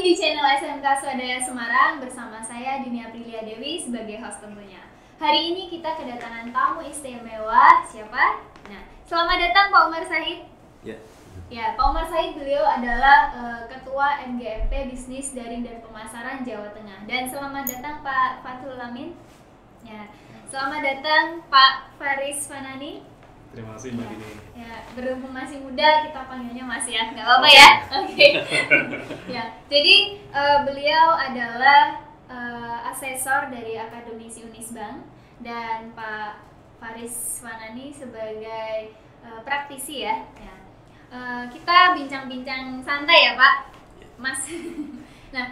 lagi di channel SMK Swadaya Semarang bersama saya Dini Aprilia Dewi sebagai host tentunya. Hari ini kita kedatangan tamu istimewa, siapa? Nah, selamat datang Pak Umar Said. Ya, Pak Umar Said beliau adalah Ketua MGMP Bisnis Daring dan Pemasaran Jawa Tengah. Dan selamat datang Pak Fathul Amin. Ya, selamat datang Pak Faris Fanani. Terima kasih Mbak Dini. Ya, berhubung masih muda kita panggilnya Mas ya, nggak apa-apa ya. Oke. Ya, jadi beliau adalah asesor dari Akademisi Unisbank dan Pak Faris Fanani sebagai praktisi ya. Ya. Kita bincang-bincang santai ya Pak, Mas. Nah,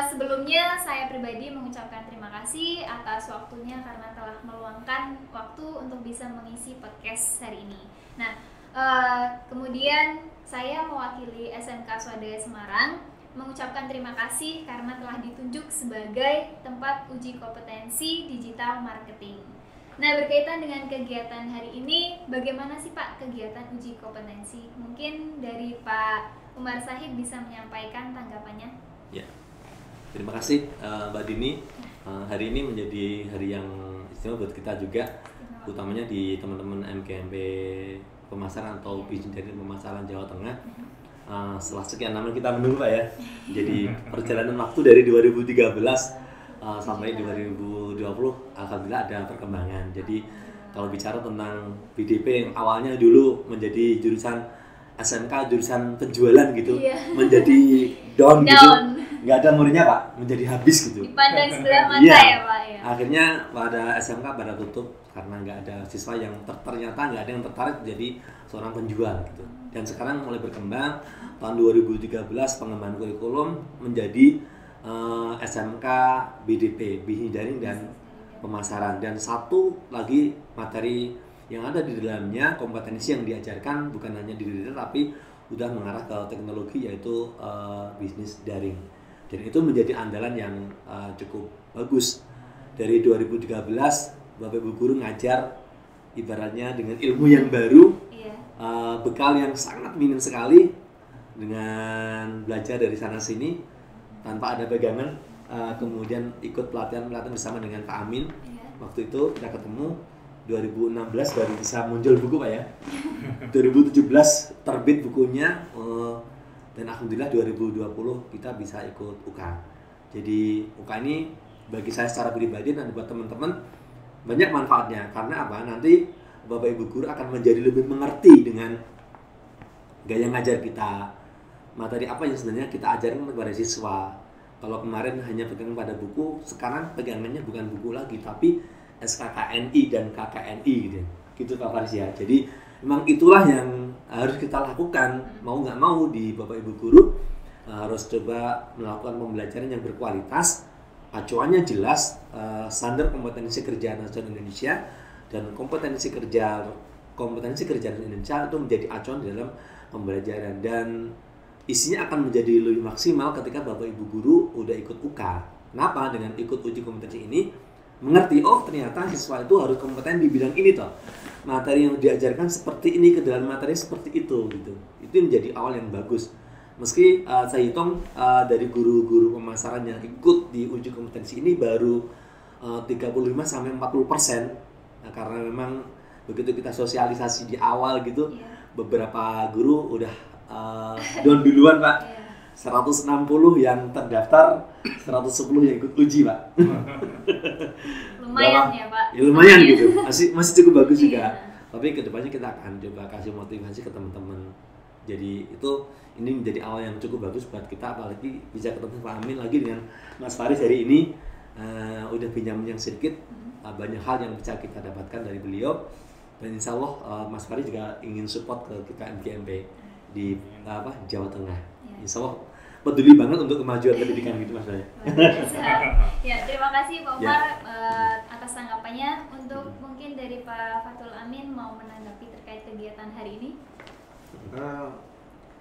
sebelumnya saya pribadi mengucapkan terima kasih atas waktunya karena telah meluangkan waktu untuk bisa mengisi podcast hari ini. Nah, kemudian saya mewakili SMK Swadaya Semarang mengucapkan terima kasih karena telah ditunjuk sebagai tempat uji kompetensi digital marketing. Nah, berkaitan dengan kegiatan hari ini, bagaimana sih Pak kegiatan uji kompetensi? Mungkin dari Pak Umar Said bisa menyampaikan tanggapannya. Ya, terima kasih Mbak Dini. Hari ini menjadi hari yang istimewa buat kita juga, utamanya di teman-teman MGMP Pemasaran atau Bisnis Daring Pemasaran Jawa Tengah. Setelah sekian lama kita menunggu Pak ya, jadi perjalanan waktu dari 2013 sampai 2020, alhamdulillah ada perkembangan. Jadi kalau bicara tentang BDP yang awalnya dulu menjadi jurusan SMK jurusan penjualan gitu, menjadi down gitu, nggak ada muridnya Pak, menjadi habis gitu. Dipandang sebelah mata ya Pak ya. Akhirnya pada SMK pada tutup karena nggak ada siswa yang ternyata nggak ada yang tertarik jadi seorang penjual gitu. Dan sekarang mulai berkembang tahun 2013 pengembangan kurikulum menjadi SMK BDP, Bisnis Daring dan Pemasaran, dan satu lagi materi yang ada di dalamnya, kompetensi yang diajarkan bukan hanya di digital tapi sudah mengarah ke teknologi, yaitu bisnis daring. Dan itu menjadi andalan yang cukup bagus. Dari 2013 Bapak Ibu guru ngajar ibaratnya dengan ilmu yang baru, bekal yang sangat minim sekali, dengan belajar dari sana sini tanpa ada pegangan, kemudian ikut pelatihan bersama dengan Pak Amin. Waktu itu kita ketemu 2016 baru bisa muncul buku Pak ya. 2017 terbit bukunya, dan alhamdulillah 2020 kita bisa ikut UK. Jadi UK ini bagi saya secara pribadi dan buat teman-teman banyak manfaatnya. Karena apa? Nanti Bapak Ibu guru akan menjadi lebih mengerti dengan gaya ngajar kita. Materi apa yang sebenarnya kita ajarkan kepada siswa. Kalau kemarin hanya pegang pada buku, sekarang pegangannya bukan buku lagi tapi SKKNI dan KKNI gitu Pak Faris ya. Jadi memang itulah yang harus kita lakukan, mau nggak mau di Bapak Ibu guru harus coba melakukan pembelajaran yang berkualitas, acuannya jelas, standar kompetensi kerja nasional Indonesia dan kompetensi kerja Indonesia itu menjadi acuan dalam pembelajaran, dan isinya akan menjadi lebih maksimal ketika Bapak Ibu guru udah ikut UK. Kenapa? Dengan ikut uji kompetensi ini mengerti, oh ternyata siswa itu harus kompeten di bidang ini toh. Materi yang diajarkan seperti ini, ke dalam materi seperti itu gitu. Itu menjadi awal yang bagus. Meski saya hitung dari guru-guru pemasaran yang ikut di uji kompetensi ini baru 35 sampai 40%. Nah, karena memang begitu kita sosialisasi di awal gitu, beberapa guru udah down duluan Pak. 160 yang terdaftar, 110 yang ikut uji Pak. Lumayan ya Pak. Ya lumayan gitu, masih cukup bagus juga. Tapi kedepannya kita akan coba kasih motivasi ke teman-teman. Jadi ini menjadi awal yang cukup bagus buat kita, apalagi bisa ketemu Pak Amin lagi dengan Mas Faris hari ini. Udah pinjam yang sedikit, banyak hal yang bisa kita dapatkan dari beliau. Dan insya Allah Mas Faris juga ingin support ke kita MGMP di Jawa Tengah. Insya Allah peduli banget untuk kemajuan pendidikan gitu Mas Faris. Ya, terima kasih Pak Umar atas tanggapannya. Untuk mungkin dari Pak Fathul Amin mau menanggapi terkait kegiatan hari ini.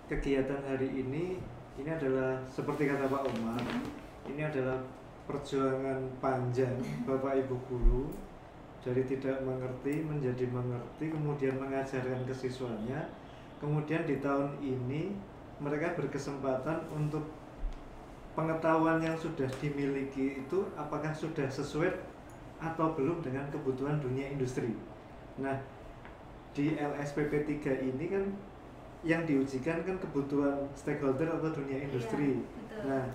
Kegiatan hari ini adalah seperti kata Pak Umar, ini adalah perjuangan panjang Bapak Ibu guru dari tidak mengerti menjadi mengerti, kemudian mengajarkan ke siswanya. Kemudian di tahun ini mereka berkesempatan untuk pengetahuan yang sudah dimiliki itu apakah sudah sesuai atau belum dengan kebutuhan dunia industri. Nah, di LSPP 3 ini kan yang diujikan kan kebutuhan stakeholder atau dunia industri. Betul. Nah,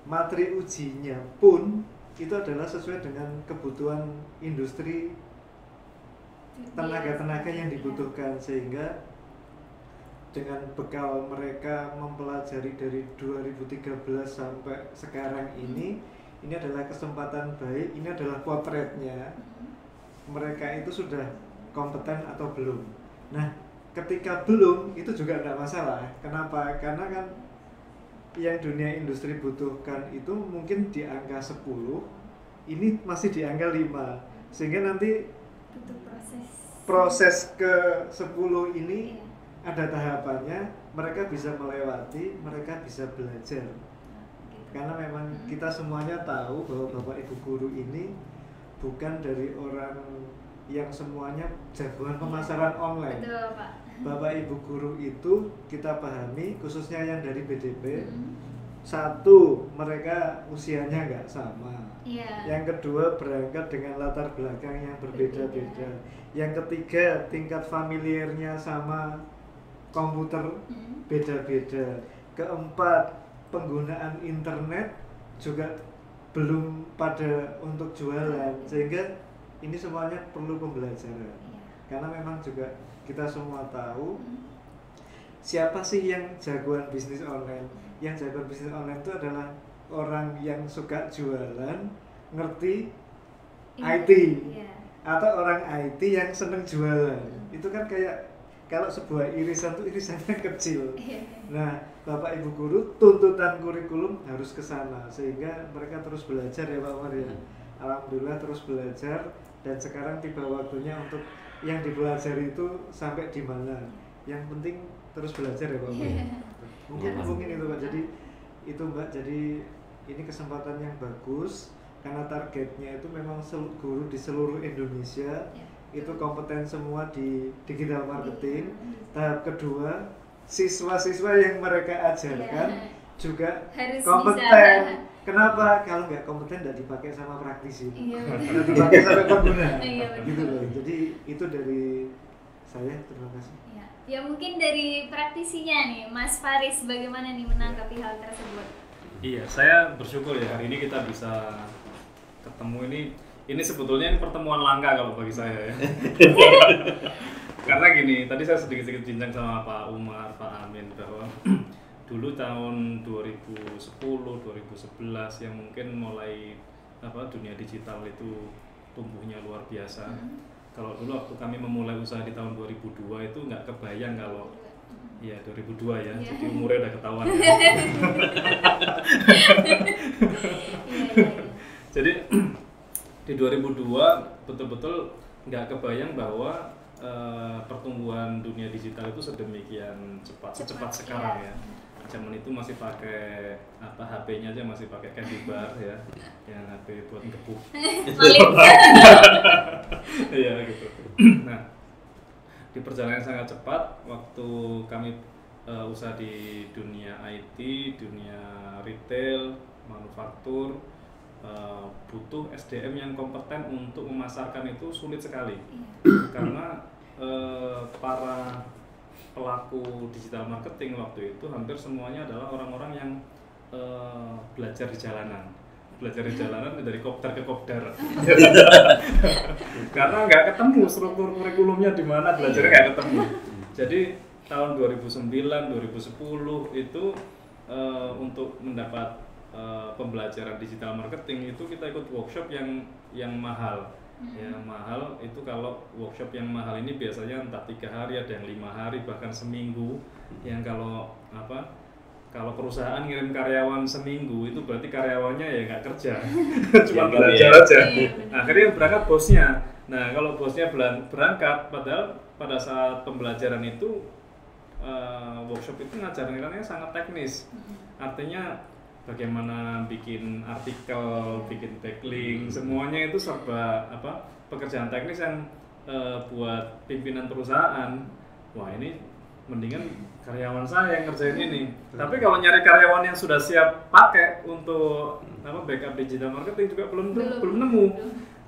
materi ujinya pun itu adalah sesuai dengan kebutuhan industri, tenaga-tenaga yang dibutuhkan, sehingga dengan bekal mereka mempelajari dari 2013 sampai sekarang ini adalah kesempatan baik, ini adalah potretnya mereka itu sudah kompeten atau belum. Nah, ketika belum itu juga tidak masalah. Kenapa? Karena kan yang dunia industri butuhkan itu mungkin di angka 10, ini masih di angka 5, sehingga nanti butuh proses ke 10 ini ada tahapannya, mereka bisa melewati, mereka bisa belajar. Karena memang kita semuanya tahu bahwa Bapak Ibu guru ini bukan dari orang yang semuanya jagoan pemasaran online. Betul, Pak. Bapak Ibu guru itu kita pahami, khususnya yang dari BDP, satu, mereka usianya nggak sama. Yang kedua, berangkat dengan latar belakang yang berbeda-beda. Yang ketiga, tingkat familiarnya sama komputer beda-beda. Keempat, penggunaan internet juga belum pada untuk jualan, sehingga ini semuanya perlu pembelajaran. Karena memang juga kita semua tahu siapa sih yang jagoan bisnis online. Yang jagoan bisnis online itu adalah orang yang suka jualan, ngerti IT, atau orang IT yang seneng jualan. Itu kan kayak kalau sebuah irisan tuh irisannya kecil. Nah, Bapak Ibu guru, tuntutan kurikulum harus ke sana, sehingga mereka terus belajar ya Pak Umar ya. Alhamdulillah terus belajar, dan sekarang tiba waktunya untuk yang dipelajari itu sampai di mana. Yang penting terus belajar ya Pak Umar. Mungkin itu Pak. Jadi itu Mbak, jadi ini kesempatan yang bagus karena targetnya itu memang guru di seluruh Indonesia itu kompeten semua di digital marketing. Tahap kedua, siswa-siswa yang mereka ajarkan juga harus kompeten. Bisa. Kenapa? Kalau nggak kompeten nggak dipakai sama praktisi, nggak dipakai sama pengguna. Gitu loh. Jadi itu dari saya, terima kasih. Ya mungkin dari praktisinya nih, Mas Faris, bagaimana nih menanggapi hal tersebut? Iya, saya bersyukur ya hari ini kita bisa ketemu ini sebetulnya ini pertemuan langka kalau bagi saya ya. Karena gini, tadi saya sedikit-sedikit bincang sama Pak Umar, Pak Amin bahwa dulu tahun 2010, 2011 yang mungkin mulai dunia digital itu tumbuhnya luar biasa. Kalau dulu waktu kami memulai usaha di tahun 2002 itu nggak kebayang kalau ya 2002 ya, jadi umurnya udah ketahuan ya. Jadi di 2002 betul-betul nggak kebayang bahwa pertumbuhan dunia digital itu sedemikian secepat sekarang ya. Zaman itu masih pakai HP-nya aja masih pakai candy bar ya, yang HP buat ngebuk. Iya gitu. Nah, di perjalanan yang sangat cepat waktu kami usaha di dunia IT, dunia retail, manufaktur, butuh SDM yang kompeten untuk memasarkan itu sulit sekali. Karena para pelaku digital marketing waktu itu hampir semuanya adalah orang-orang yang belajar di jalanan dari kopdar ke kopdar. Karena nggak ketemu struktur kurikulumnya di mana, belajarnya nggak ketemu. Jadi tahun 2009, 2010 itu untuk mendapat pembelajaran digital marketing itu kita ikut workshop yang mahal. Yang mahal itu kalau workshop yang mahal ini biasanya entah 3 hari, ada yang 5 hari, bahkan seminggu. Yang kalau perusahaan ngirim karyawan seminggu itu berarti karyawannya ya nggak kerja, cuma belajar aja. Akhirnya berangkat bosnya. Nah kalau bosnya berangkat, padahal pada saat pembelajaran itu workshop itu ngajarinnya sangat teknis. Artinya bagaimana bikin artikel, bikin backlink, semuanya itu serba pekerjaan teknis yang buat pimpinan perusahaan. Wah ini mendingan karyawan saya yang ngerjain ini. Tapi kalau nyari karyawan yang sudah siap pakai untuk backup digital marketing juga belum nemu.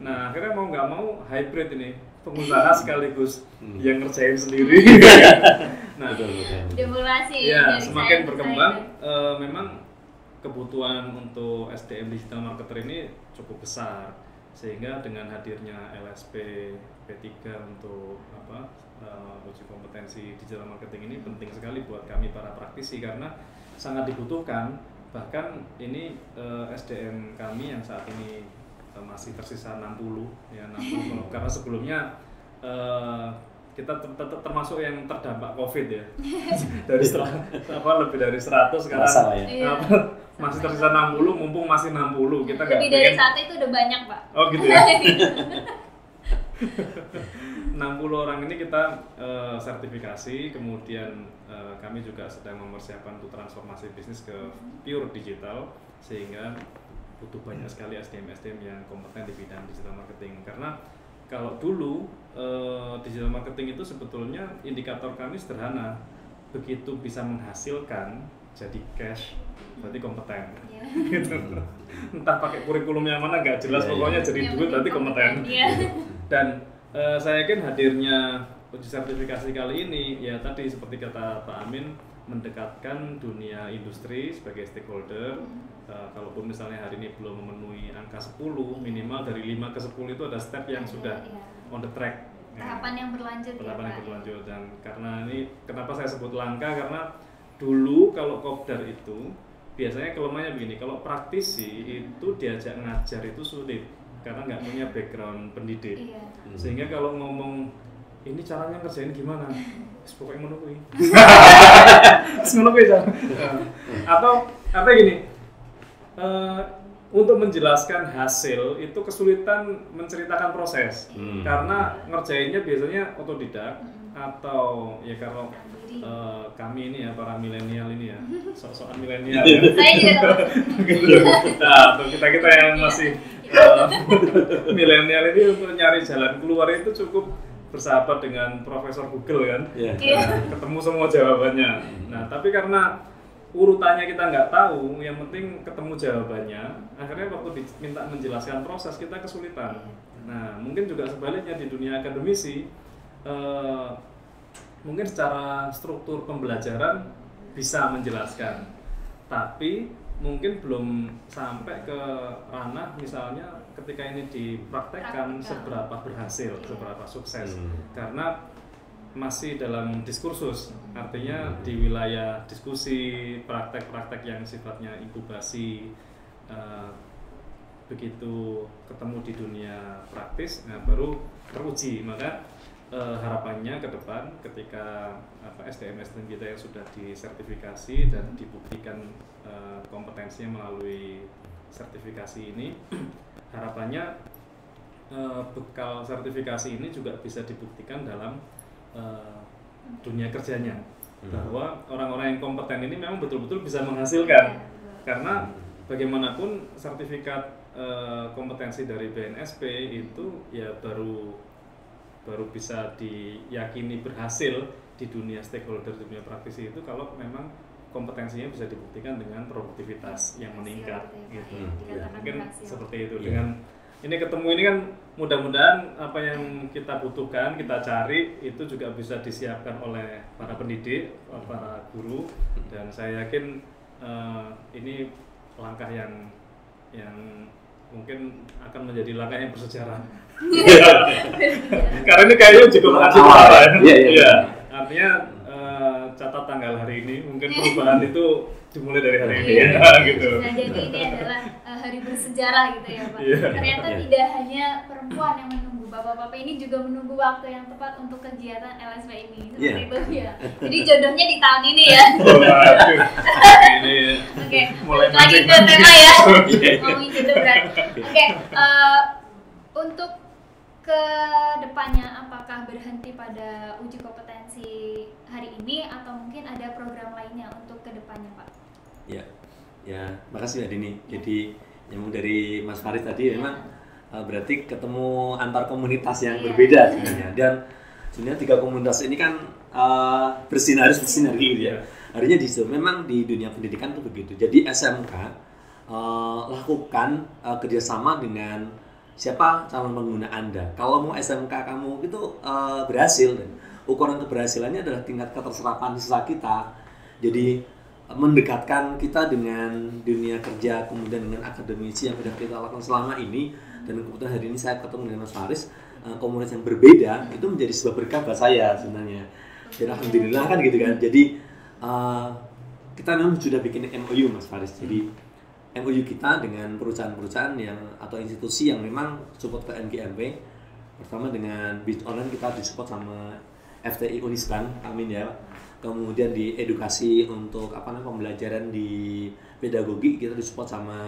Nah akhirnya mau nggak mau hybrid ini, pengusaha sekaligus yang ngerjain sendiri. Nah ya semakin berkembang memang kebutuhan untuk SDM digital marketer ini cukup besar, sehingga dengan hadirnya LSP P3 untuk uji kompetensi digital marketing ini penting sekali buat kami para praktisi karena sangat dibutuhkan. Bahkan ini SDM kami yang saat ini masih tersisa 60 karena sebelumnya kita termasuk yang terdampak COVID ya. Dari lebih dari 100 sekarang masih tersisa 60, mumpung masih 60 kita nggak lebih dari 1 itu udah banyak Pak. Oh gitu ya. 60 orang ini kita sertifikasi, kemudian kami juga sedang mempersiapkan untuk transformasi bisnis ke pure digital, sehingga butuh banyak sekali SDM yang kompeten di bidang digital marketing. Karena kalau dulu digital marketing itu sebetulnya indikator kami sederhana, begitu bisa menghasilkan jadi cash berarti kompeten. Gitu. Entah pakai kurikulum yang mana nggak jelas, pokoknya jadi duit berarti kompeten. Dan saya yakin hadirnya uji sertifikasi kali ini ya tadi seperti kata Pak Amin, mendekatkan dunia industri sebagai stakeholder. Kalaupun misalnya hari ini belum memenuhi angka 10, minimal dari 5 ke 10 itu ada step yang sudah on the track. Tahapan yang berlanjut. Dan karena ini kenapa saya sebut langka, karena dulu kalau kopdar itu biasanya kelemahannya begini, kalau praktisi itu diajak ngajar itu sulit karena nggak punya background pendidik. Sehingga kalau ngomong ini caranya ngerjain gimana, pokoknya menunggu. Atau gini, untuk menjelaskan hasil itu kesulitan menceritakan proses karena ngerjainnya biasanya otodidak atau ya kalau kami ini ya para milenial ini ya sok-sokan milenial ya. Saya juga nah untuk kita yang masih milenial ini untuk nyari jalan keluar itu cukup bersahabat dengan Profesor Google kan, ketemu semua jawabannya. Nah tapi karena urutannya kita nggak tahu, yang penting ketemu jawabannya, akhirnya waktu diminta menjelaskan proses kita kesulitan. Nah mungkin juga sebaliknya di dunia akademisi, mungkin secara struktur pembelajaran bisa menjelaskan, tapi mungkin belum sampai ke ranah misalnya ketika ini dipraktekkan seberapa berhasil, seberapa sukses, karena masih dalam diskursus, artinya di wilayah diskusi, praktek-praktek yang sifatnya inkubasi, begitu ketemu di dunia praktis, baru teruji. Maka harapannya ke depan ketika SDM kita yang sudah disertifikasi dan dibuktikan kompetensinya melalui sertifikasi ini, harapannya bekal sertifikasi ini juga bisa dibuktikan dalam dunia kerjanya, bahwa orang-orang yang kompeten ini memang betul-betul bisa menghasilkan. Karena bagaimanapun sertifikat kompetensi dari BNSP itu ya baru bisa diyakini berhasil di dunia stakeholder, di dunia praktisi itu kalau memang kompetensinya bisa dibuktikan dengan produktivitas yang meningkat gitu. Mungkin seperti itu. Dengan ini ketemu ini kan mudah-mudahan apa yang kita butuhkan, kita cari itu juga bisa disiapkan oleh para pendidik, para guru, dan saya yakin ini langkah yang mungkin akan menjadi langkah yang bersejarah. Karena ini kayaknya cukup awal ya. Iya. Artinya catat tanggal hari ini, mungkin perubahan itu dimulai dari hari ini ya, gitu. Nah, jadi ini adalah hari bersejarah gitu ya Pak. Ternyata tidak hanya perempuan yang menunggu, bapak-bapak ini juga menunggu waktu yang tepat untuk kegiatan LSP ini. Seperti itu ya. Jadi jodohnya di tahun ini ya. Oke, lagi ke tema ya. Ngomongin gitu berat. Oke, untuk ke depannya apakah berhenti pada uji kompetensi hari ini atau mungkin ada program lainnya untuk ke depannya Pak? Ya, makasih Mbak Dini. Jadi nyambung dari Mas Farid tadi memang berarti ketemu antar komunitas yang berbeda sebenarnya. Dan sebenarnya 3 komunitas ini kan bersinar gitu ya. Artinya di situ memang di dunia pendidikan itu begitu. Jadi SMK lakukan kerjasama dengan siapa calon pengguna Anda. Kalau mau SMK kamu itu berhasil, dan ukuran keberhasilannya adalah tingkat keterserapan siswa kita. Jadi mendekatkan kita dengan dunia kerja, kemudian dengan akademisi yang sudah kita lakukan selama ini. Dan kebetulan hari ini saya ketemu dengan Mas Faris, komunitas yang berbeda, itu menjadi sebuah berkah buat saya sebenarnya. Dan alhamdulillah kan gitu kan. Jadi kita memang sudah bikin MOU Mas Faris. Jadi MOU kita dengan perusahaan-perusahaan yang atau institusi yang memang support ke NGMP. Pertama dengan bisnis online kita disupport sama FTI Unisbank, amin ya. Kemudian di edukasi untuk pembelajaran di pedagogi kita disupport sama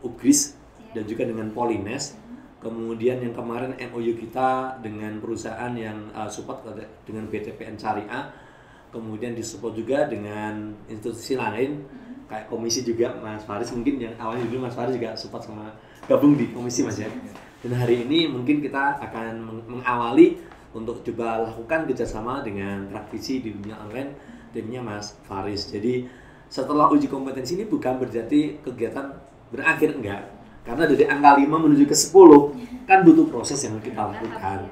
UGRIS dan juga dengan Polines. Kemudian yang kemarin MOU kita dengan perusahaan yang support dengan BTPN Syariah. Kemudian disupport juga dengan institusi lain kayak komisi juga Mas Faris, mungkin yang awalnya dulu Mas Faris juga support sama gabung di komisi Mas ya. Dan hari ini mungkin kita akan mengawali untuk coba lakukan kerjasama dengan praktisi di dunia online, timnya Mas Faris. Jadi setelah uji kompetensi ini bukan berarti kegiatan berakhir, enggak. Karena dari angka 5 menuju ke 10 kan butuh proses yang kita lakukan.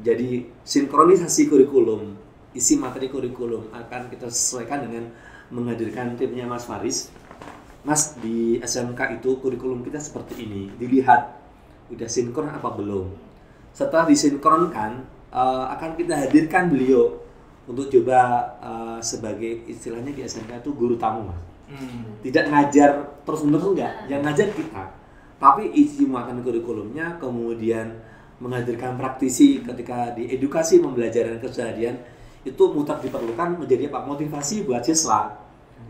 Jadi sinkronisasi kurikulum, isi materi kurikulum akan kita sesuaikan dengan menghadirkan timnya Mas Faris. Mas, di SMK itu kurikulum kita seperti ini, dilihat udah sinkron apa belum. Setelah disinkronkan, akan kita hadirkan beliau untuk coba sebagai istilahnya di SMK itu guru tamu Mas. Tidak ngajar terus-menerus enggak, yang ngajar kita. Tapi isi muatan kurikulumnya, kemudian menghadirkan praktisi ketika di edukasi pembelajaran keseharian itu mutlak diperlukan menjadi motivasi buat siswa.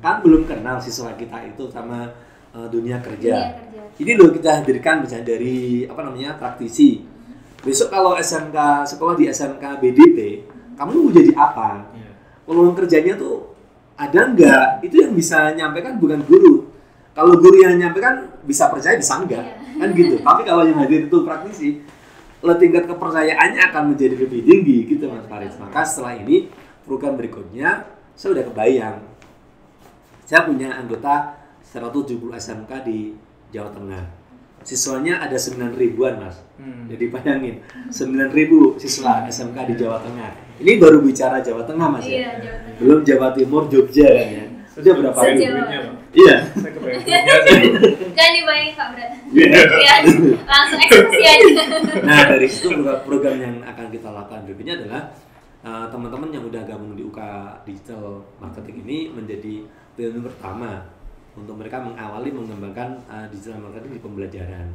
Kan belum kenal siswa kita itu sama dunia kerja. Ini loh kita hadirkan misalnya dari praktisi. Besok kalau SMK sekolah di SMK BDP, kamu mau jadi apa? Peluang kerjanya tuh ada enggak? Itu yang bisa nyampaikan bukan guru. Kalau guru yang nyampaikan bisa percaya bisa enggak, kan gitu. Tapi kalau yang hadir itu praktisi, tingkat kepercayaannya akan menjadi lebih tinggi gitu Mas Faris. Maka setelah ini program berikutnya saya udah kebayang. Saya punya anggota 170 SMK di Jawa Tengah. Siswanya ada 9.000-an Mas. Jadi bayangin 9.000 siswa SMK di Jawa Tengah. Ini baru bicara Jawa Tengah Mas ya. Jawa Tengah. Belum Jawa Timur, Jogja kan ya. Sudah berapa ribu? Iya. Saya kebayang duitnya. Jangan dibayangin Pak Brat. Iya. Langsung eksekusi aja. Nah, dari situ program yang akan kita lakukan berikutnya adalah teman-teman yang udah gabung di UK Digital Marketing ini menjadi pionir pertama untuk mereka mengawali mengembangkan digital marketing di pembelajaran.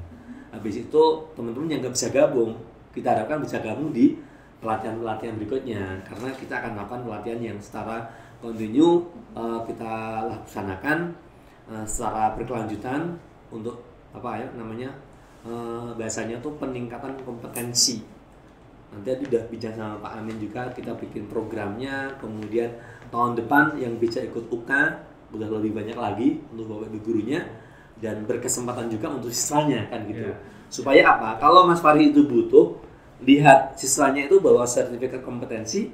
Habis itu teman-teman yang nggak bisa gabung, kita harapkan bisa gabung di pelatihan-pelatihan berikutnya, karena kita akan melakukan pelatihan yang secara kontinu kita laksanakan secara berkelanjutan untuk bahasanya tuh peningkatan kompetensi. Nanti udah bicara sama Pak Amin juga, kita bikin programnya, kemudian tahun depan yang bisa ikut UK udah lebih banyak lagi untuk bapak ibu gurunya dan berkesempatan juga untuk siswanya kan gitu. Supaya apa? Kalau Mas Fahri itu butuh, lihat siswanya itu bawa sertifikat kompetensi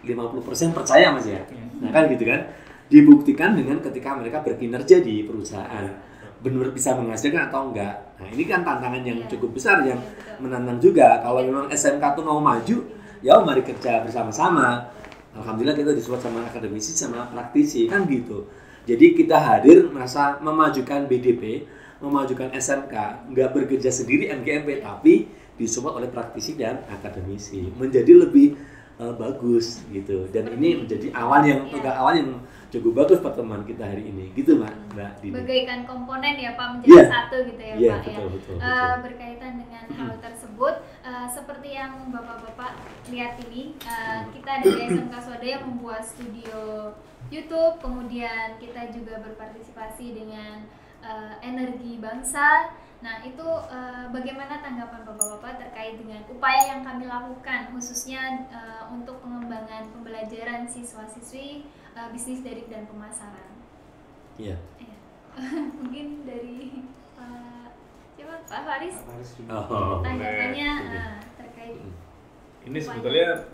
50% percaya Mas ya. Nah kan gitu kan. Dibuktikan dengan ketika mereka berkinerja di perusahaan. Benar bisa menghasilkan atau enggak. Nah, ini kan tantangan yang cukup besar yang menantang juga. Kalau memang SMK tuh mau maju, ya mari kerja bersama-sama. Alhamdulillah kita disupport sama akademisi sama praktisi kan gitu. Jadi kita hadir merasa memajukan BDP, memajukan SMK, nggak bekerja sendiri MGMP, tapi disupport oleh praktisi dan akademisi. Menjadi lebih bagus gitu. Dan ini menjadi awal yang cukup bagus pertemuan kita hari ini, gitu Mbak Dini. Bagaikan komponen ya Pak menjadi satu gitu ya Pak betul. Berkaitan dengan hal tersebut, seperti yang Bapak-bapak lihat ini, kita dari SMK Swadaya membuat studio YouTube, kemudian kita juga berpartisipasi dengan Energi Bangsa. Nah itu bagaimana tanggapan Bapak-bapak terkait dengan upaya yang kami lakukan khususnya untuk pengembangan pembelajaran siswa-siswi bisnis daring dan pemasaran? Iya. Mungkin dari Pak Faris. Oh, Tanggapannya terkait. ini sebetulnya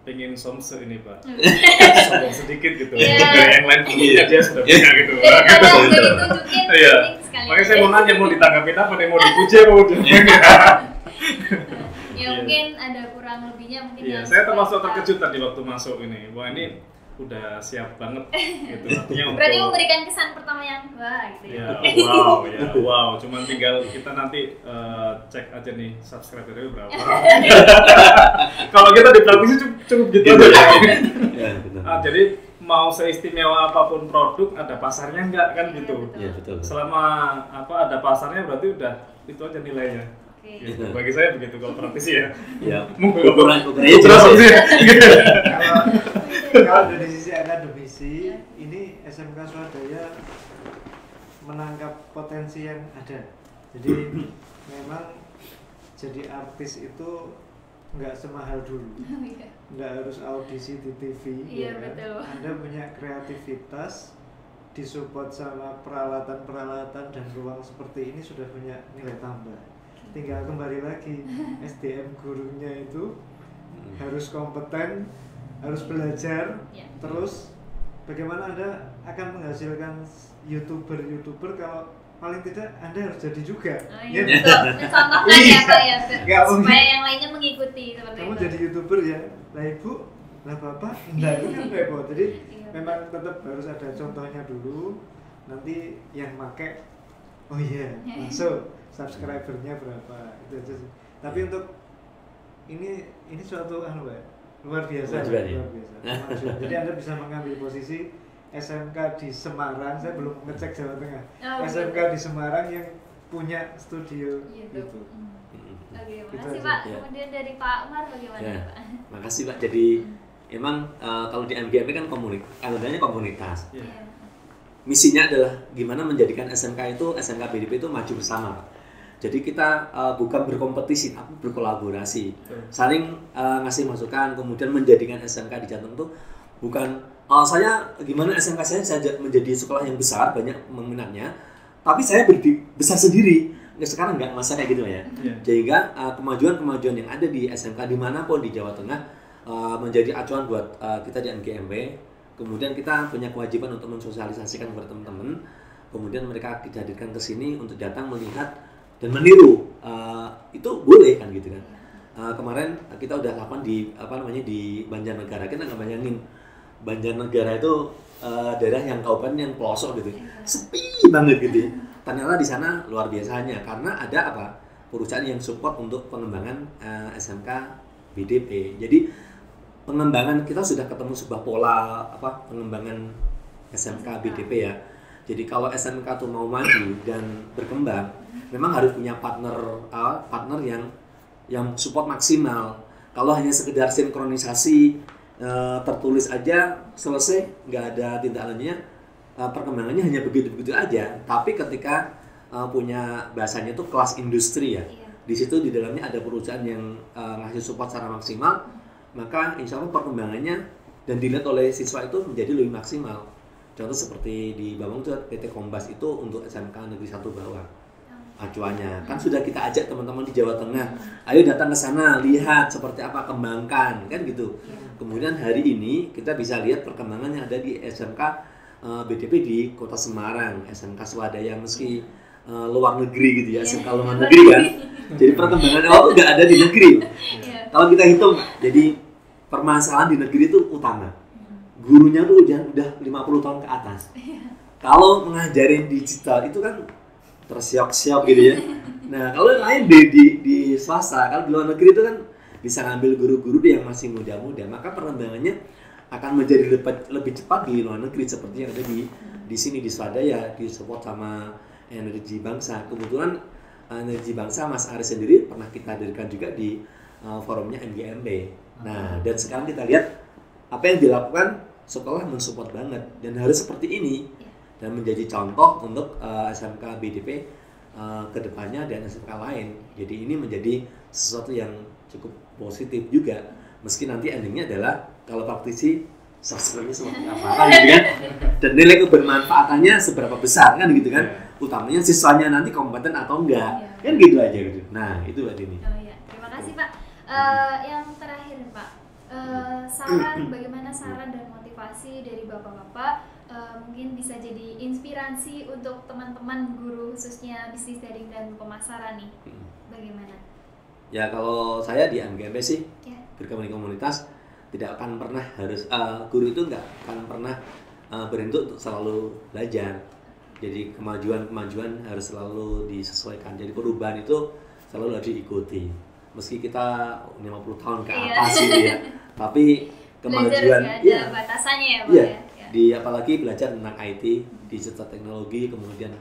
pengen somse ini Pak, Hmm. sombong sedikit gitu. Iya. Dari yang lain punya dia sudah punya gitu. Daripada nggak ditunjukin, Iya. mending sekalian Makanya saya aja. mau nanya mau ditanggapin apa nih, mau dipuji apa mau Ya Iya. mungkin ada kurang lebihnya mungkin Iya, yang saya termasuk suka- terkejut tadi waktu masuk ini. Wah ini udah siap banget gitu. Artinya Berarti untuk memberikan kesan pertama yang wah gitu ya ya. wow, cuman tinggal kita nanti cek aja nih subscribernya berapa. Kalau kita di praktisi cukup gitu aja. Ya, benar. Jadi mau seistimewa apapun produk ada pasarnya enggak kan Iya, gitu. betul. Ya, betul. Selama ada pasarnya berarti udah itu aja nilainya. Oke. Gitu. Bagi saya begitu kalau praktisi ya. Ya, Mungkin ukurannya jelas ya. Kalau dari sisi akademisi, ini SMK Swadaya menangkap potensi yang ada. Jadi memang jadi artis itu nggak semahal dulu, Oh, iya. nggak harus audisi di TV. Iya, kan? betul. Anda punya kreativitas, disupport sama peralatan-peralatan dan ruang seperti ini sudah punya nilai tambah. Tinggal kembali lagi SDM gurunya itu harus kompeten, harus belajar, Ya. terus bagaimana Anda akan menghasilkan YouTuber kalau paling tidak Anda harus jadi juga. Oh, Ya, iya, betul. Contohkan ya Pak ya, Nggak mungkin. supaya yang lainnya mengikuti seperti kamu itu. jadi YouTuber ya, lah ibu, lah bapak, enggak itu kan repot. Jadi Iya. memang tetap harus ada contohnya dulu, nanti yang make, oh iya, masuk subscribernya berapa, itu aja sih. Tapi untuk ini suatu luar biasa, Kemajuan, ya? luar biasa. Kemajuan. Jadi Anda bisa mengambil posisi SMK di Semarang, saya belum ngecek Jawa Tengah. Oh, SMK gitu. di Semarang yang punya studio YouTube. YouTube. Oke, Gitu makasih aja. Pak. Ya. Kemudian dari Pak Umar bagaimana Ya. Pak? Makasih Pak. Jadi emang kalau di MGMP kan adanya komunitas. Iya. Iya. Misinya adalah gimana menjadikan SMK BDP itu maju bersama, Pak. Jadi kita bukan berkompetisi, tapi berkolaborasi, saling ngasih masukan, kemudian menjadikan SMK di Jateng itu bukan saya gimana SMK saya menjadi sekolah yang besar, banyak peminatnya, tapi saya besar sendiri. Sekarang nggak masa kayak gitu ya. Iya. Sehingga kemajuan-kemajuan yang ada di SMK dimanapun di Jawa Tengah menjadi acuan buat kita di MGMP. Kemudian kita punya kewajiban untuk mensosialisasikan kepada teman-teman. Kemudian mereka dihadirkan ke sini untuk datang melihat dan meniru. Itu boleh kan gitu kan. Kemarin kita udah lakukan di di Banjarnegara. Kita nggak bayangin Banjarnegara itu daerah yang kabupaten yang pelosok gitu, sepi banget gitu. Ternyata di sana luar biasanya karena ada perusahaan yang support untuk pengembangan SMK BDP. Jadi pengembangan kita sudah ketemu sebuah pola pengembangan SMK BDP ya. Jadi kalau SMK tuh mau maju dan berkembang, memang harus punya partner yang support maksimal. Kalau hanya sekedar sinkronisasi tertulis aja selesai, nggak ada tindak lanjutnya, perkembangannya hanya begitu-begitu aja. Tapi ketika punya bahasanya itu kelas industri ya, di situ di dalamnya ada perusahaan yang ngasih support secara maksimal, maka insya Allah perkembangannya dan dilihat oleh siswa itu menjadi lebih maksimal. Contoh seperti di Bambang itu PT Kombas itu untuk SMK Negeri 1 bawah. Acuannya kan sudah kita ajak teman-teman di Jawa Tengah, ayo datang ke sana, lihat seperti apa, kembangkan kan gitu. Kemudian hari ini kita bisa lihat perkembangan yang ada di SMK BDP di Kota Semarang, SMK Swadaya meski luar negeri gitu ya, SMK luar negeri kan. Jadi perkembangan awal tuh nggak ada di negeri. Kalau kita hitung, jadi permasalahan di negeri itu utama. Gurunya tuh udah 50 tahun ke atas. Kalau mengajarin digital itu kan tersiok-siok gitu ya. Nah kalau yang lain di swasta, kalau di luar negeri itu kan bisa ngambil guru-guru yang masih muda-muda, maka perkembangannya akan menjadi lebih cepat di luar negeri seperti yang ada di sini di Swadaya, disupport sama Energi Bangsa. Kebetulan Energi Bangsa Mas Aris sendiri pernah kita hadirkan juga di forumnya MGMP. Nah dan sekarang kita lihat apa yang dilakukan, sekolah mensupport banget dan harus seperti ini dan menjadi contoh untuk SMK BDP kedepannya dan SMK lain. Jadi ini menjadi sesuatu yang cukup positif juga, meski nanti endingnya adalah kalau praktisi subscribe-nya seperti apa kan gitu kan, dan nilai kebermanfaatannya seberapa besar kan gitu kan, utamanya siswanya nanti kompeten atau enggak kan gitu aja gitu. Nah itu Mbak Dini. Oh iya, terima kasih Pak. Yang terakhir Pak, bagaimana saran dan motivasi dari bapak-bapak mungkin bisa jadi inspirasi untuk teman-teman guru khususnya bisnis daring dan pemasaran nih, bagaimana? Ya kalau saya di MGMP sih Ya. berkembang di komunitas tidak akan pernah harus guru itu nggak akan pernah berhenti untuk selalu belajar. Jadi kemajuan harus selalu disesuaikan. Jadi perubahan itu selalu harus diikuti. Meski kita 50 tahun ke atas gitu ya, tapi kemajuan belajar ada batasannya ya Pak iya, ya. di apalagi belajar tentang IT, digital teknologi, kemudian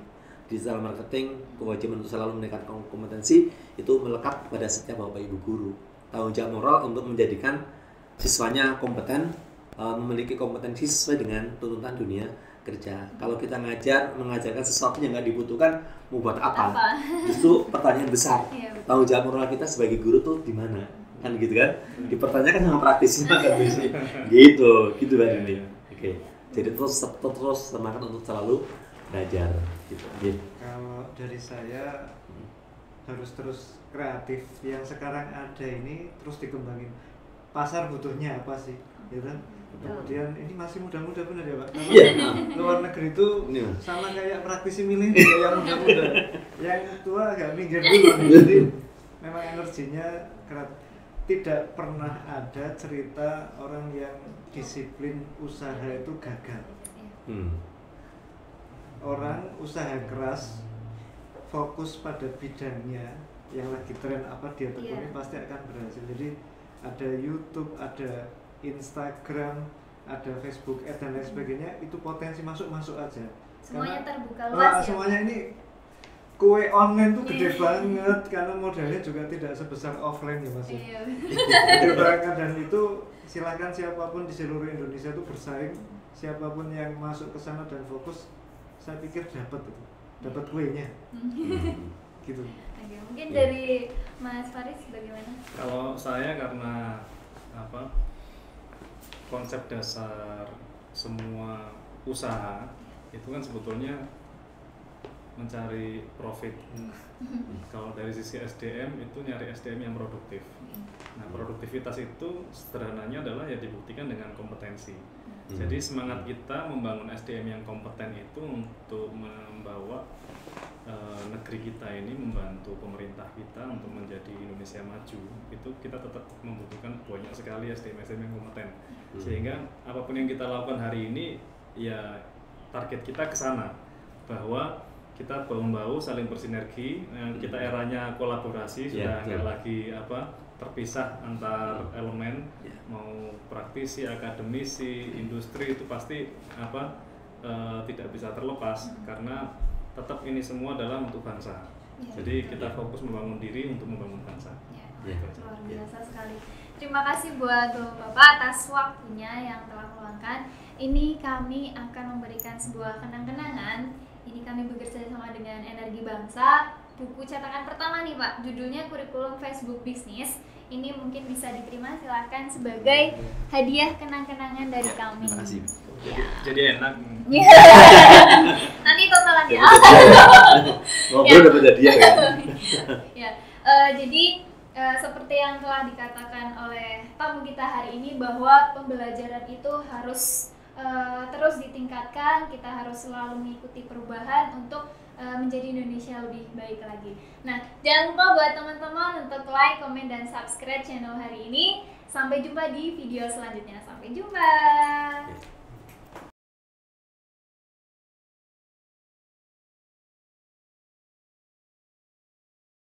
digital marketing, kewajiban untuk selalu meningkatkan kompetensi itu melekat pada setiap bapak ibu guru. Tanggung jawab moral untuk menjadikan siswanya kompeten, memiliki kompetensi sesuai dengan tuntutan dunia kerja. Kalau kita mengajarkan sesuatu yang nggak dibutuhkan, mau buat apa? Justru pertanyaan besar. Iya, betul. Tanggung jawab moral kita sebagai guru tuh di mana? Kan gitu kan? Dipertanyakan sama praktisnya kan gitu Pak ini. Oke. Jadi terus semangat untuk selalu belajar gitu. Kalau dari saya harus terus kreatif. Yang sekarang ada ini terus dikembangin. Pasar butuhnya apa sih? Ya kan? Kemudian ini masih muda-muda benar ya Pak? Iya. Luar negeri itu Iya. sama kayak praktisi milenial yang muda-muda. Yang tua agak minggir dulu. Jadi memang energinya tidak pernah ada cerita orang yang disiplin usaha itu gagal. Orang usaha keras fokus pada bidangnya yang lagi tren apa dia tekuni pasti akan berhasil. Jadi ada YouTube, ada Instagram, ada Facebook, dan lain sebagainya, itu potensi masuk aja. Semuanya Karena, terbuka luas ya. semuanya ini kue online tuh gede banget karena modalnya juga tidak sebesar offline ya Mas. Iya. Gede banget, dan itu silakan siapapun di seluruh Indonesia itu bersaing, siapapun yang masuk ke sana dan fokus, saya pikir dapat kuenya. Gitu. Oke, mungkin dari Mas Faris bagaimana? Kalau saya karena konsep dasar semua usaha itu kan sebetulnya mencari profit. Kalau dari sisi SDM itu nyari SDM yang produktif. Nah, produktivitas itu sederhananya adalah ya dibuktikan dengan kompetensi. Jadi semangat kita membangun SDM yang kompeten itu untuk membawa negeri kita ini, membantu pemerintah kita untuk menjadi Indonesia maju. Itu kita tetap membutuhkan banyak sekali SDM yang kompeten. Sehingga apapun yang kita lakukan hari ini ya target kita ke sana, bahwa kita bahu-bahu saling bersinergi. Kita eranya kolaborasi, sudah nggak lagi terpisah antar elemen, mau praktisi, akademisi, industri, itu pasti tidak bisa terlepas karena tetap ini semua adalah untuk bangsa. Jadi kita fokus membangun diri untuk membangun bangsa. Luar biasa sekali. Terima kasih buat Bapak atas waktunya yang telah meluangkan. Ini kami akan memberikan sebuah kenang-kenangan. Ini kami bekerja sama dengan Energi Bangsa. Buku cetakan pertama nih Pak, judulnya Kurikulum Facebook Bisnis. Ini mungkin bisa diterima, silahkan sebagai hadiah kenang-kenangan dari kami. Terima kasih. Jadi enak. Nanti totalan ya. Ngobrol dapat hadiah ya. Ya, jadi seperti yang telah dikatakan oleh tamu kita hari ini, bahwa pembelajaran itu harus terus ditingkatkan. Kita harus selalu mengikuti perubahan untuk menjadi Indonesia lebih baik lagi. Nah, jangan lupa buat teman-teman untuk like, komen, dan subscribe channel hari ini. Sampai jumpa di video selanjutnya. Sampai jumpa.